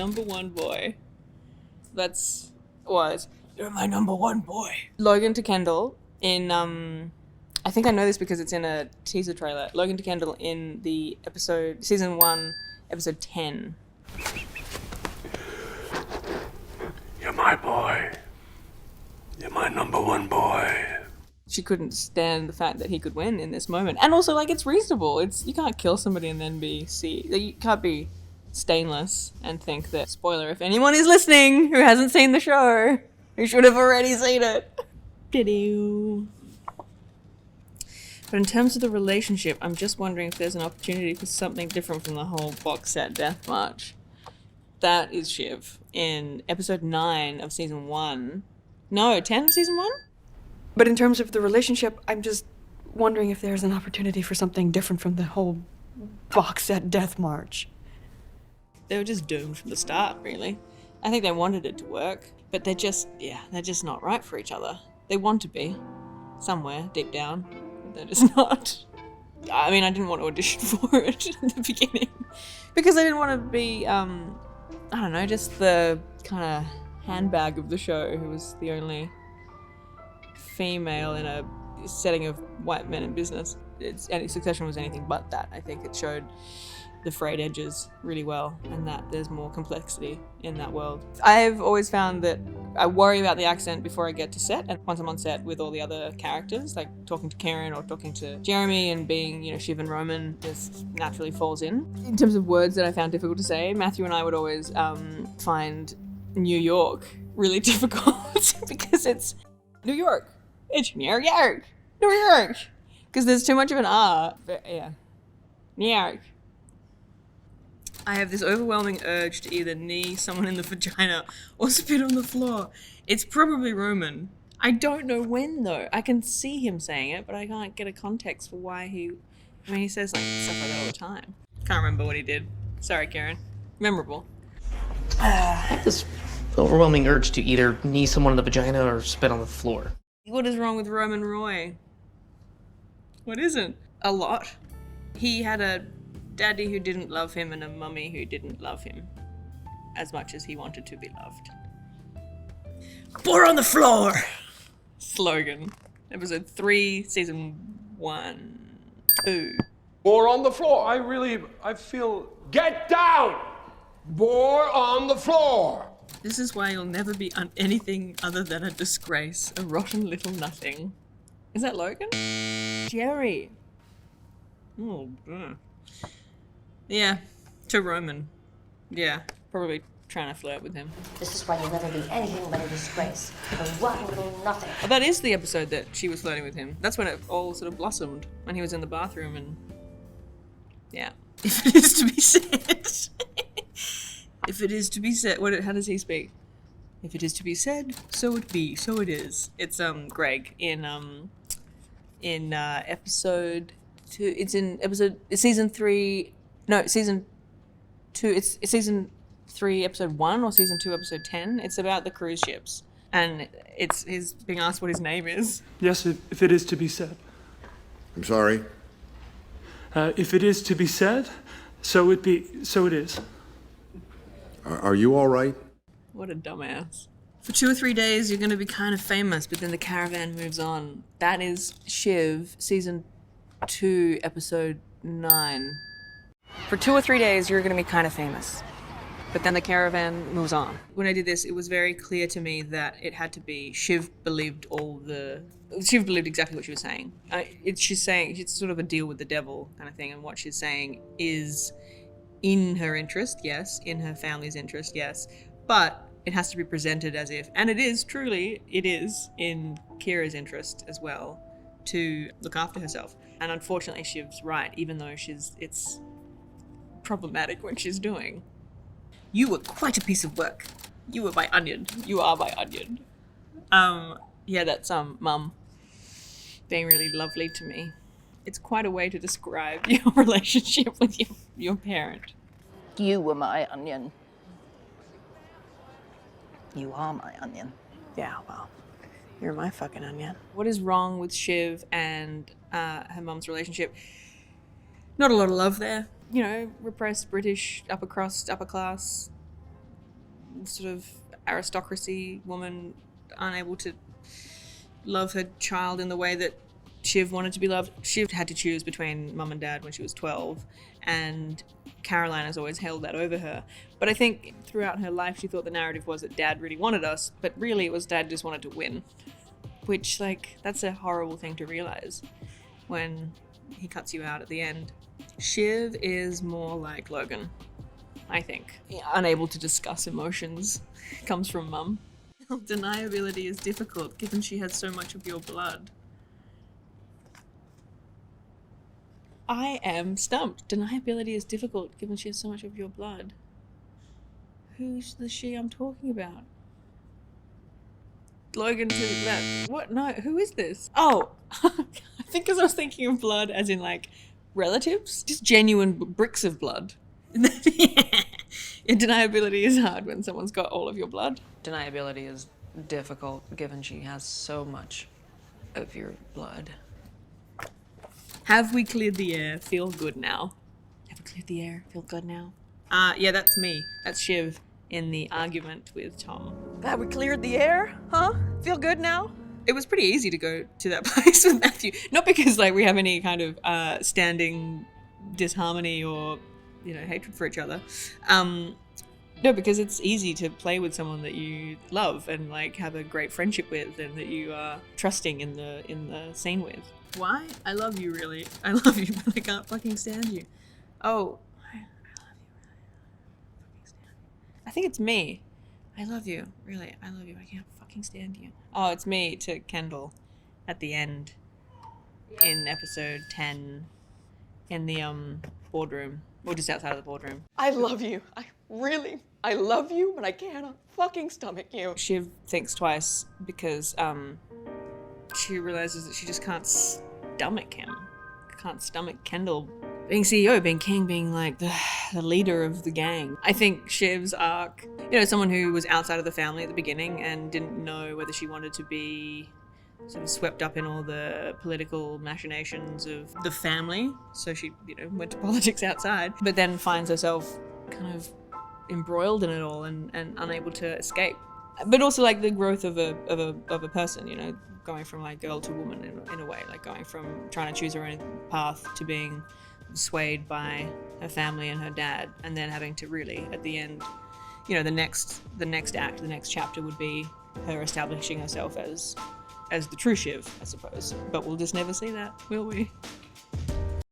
number one boy. That's what. You're my number one boy. Logan to Kendall in, I think I know this because it's in a teaser trailer. Logan to Kendall in the season 1, episode 10. You're my boy. You're my number one boy. She couldn't stand the fact that he could win in this moment. And also, like, it's reasonable. You can't kill somebody and then you can't be stainless and think that, spoiler, if anyone is listening who hasn't seen the show, who should have already seen it. Did-oo. But in terms of the relationship, I'm just wondering if there's an opportunity for something different from the whole box set death march. That is Shiv in episode 9 of season 1. No, 10 of season 1? But in terms of the relationship, I'm just wondering if there's an opportunity for something different from the whole box set death march. They were just doomed from the start, really. I think they wanted it to work, but they're just not right for each other. They want to be, somewhere, deep down. They're just not. I mean, I didn't want to audition for it at the beginning. Because I didn't want to be, I don't know, just the kind of handbag of the show who was the only female in a setting of white men in business. Succession was anything but that. I think it showed the frayed edges really well, and that there's more complexity in that world. I've always found that I worry about the accent before I get to set, and once I'm on set with all the other characters, like talking to Karen or talking to Jeremy and being, Shiv and Roman, just naturally falls in. In terms of words that I found difficult to say, Matthew and I would always find New York really difficult because it's New York. It's New York. New York. Because there's too much of an R. But, yeah. New York. I have this overwhelming urge to either knee someone in the vagina or spit on the floor. It's probably Roman. I don't know when, though. I can see him saying it, but I can't get a context for why he says like stuff like that all the time. Can't remember what he did. Sorry, Karen. Memorable. This overwhelming urge to either knee someone in the vagina or spit on the floor. What is wrong with Roman Roy? What isn't? A lot. He had a daddy who didn't love him and a mummy who didn't love him as much as he wanted to be loved. Pour on the floor! Slogan. Episode 3, season 1, 2. Bore on the floor. I feel. Get down! Bore on the floor. This is why you'll never be anything other than a disgrace, a rotten little nothing. Is that Logan? Jerry. Oh, yeah, to Roman. Yeah, probably trying to flirt with him. This is why you'll never be anything but a disgrace, a rotten little nothing. Oh, that is the episode that she was flirting with him. That's when it all sort of blossomed, when he was in the bathroom and... yeah. If it is to be said. If it is to be said... how does he speak? If it is to be said, so it be, so it is. It's Greg in episode 2. It's in season 3... No, season 2. It's season 3, episode 1, or season 2, episode 10. It's about the cruise ships. And he's being asked what his name is. Yes, if it is to be said. I'm sorry? If it is to be said, so it is. Are you all right? What a dumbass. For 2 or 3 days, you're going to be kind of famous, but then the caravan moves on. That is Shiv, season 2, episode 9. For 2 or 3 days, you're going to be kind of famous, but then the caravan moves on. When I did this, it was very clear to me that it had to be Shiv believed exactly what she was saying. She's saying it's sort of a deal with the devil kind of thing, and what she's saying is in her interest, yes, in her family's interest, yes, but it has to be presented as if, and it is in Kira's interest as well to look after herself. And unfortunately, Shiv's right, even though it's problematic what she's doing. You were quite a piece of work. You were my onion. You are my onion. Yeah, that's Mum being really lovely to me. It's quite a way to describe your relationship with your parent. You were my onion. You are my onion. Yeah, well, you're my fucking onion. What is wrong with Shiv and her mum's relationship? Not a lot of love there. Repressed British upper class sort of aristocracy woman, unable to love her child in the way that Shiv wanted to be loved. Shiv had to choose between mum and dad when she was 12, and Caroline has always held that over her. But I think throughout her life she thought the narrative was that dad really wanted us, but really it was dad just wanted to win. Which, like, that's a horrible thing to realize when he cuts you out at the end. Shiv is more like Logan, I think. Unable to discuss emotions comes from mum. Deniability is difficult given she has so much of your blood. I am stumped. Deniability is difficult given she has so much of your blood. Who's the she I'm talking about? Logan to that. What? No, who is this? Oh, I think because I was thinking of blood as in like relatives, just genuine bricks of blood. Deniability is hard when someone's got all of your blood. Deniability is difficult given she has so much of your blood. Have we cleared the air? Feel good now. Have we cleared the air? Feel good now? Yeah, that's me. That's Shiv in the argument with Tom. Have we cleared the air? Huh? Feel good now? It was pretty easy to go to that place with Matthew. Not because like we have any kind of standing disharmony or, you know, hatred for each other. No, because it's easy to play with someone that you love and like have a great friendship with and that you are trusting in the scene with. Why? I love you, really. I love you, but I can't fucking stand you. Oh, I love you, really. I think it's me. I love you, really. I love you. I can't fucking stand you. Oh, it's me to Kendall at the end in episode 10 in the boardroom. Or just outside of the boardroom. I love you. I love you, but I cannot fucking stomach you. Shiv thinks twice because she realizes that she just can't stomach him. Can't stomach Kendall being CEO, being king, being like the leader of the gang. I think Shiv's arc, you know, someone who was outside of the family at the beginning and didn't know whether she wanted to be sort of swept up in all the political machinations of the family. So she, you know, went to politics outside, but then finds herself kind of embroiled in it all and unable to escape. But also like the growth of a person, you know, going from like girl to woman in a way, like going from trying to choose her own path to being swayed by her family and her dad, and then having to really at the end, you know, the next act, the next chapter would be her establishing herself as the true Shiv, I suppose. But we'll just never see that, will we?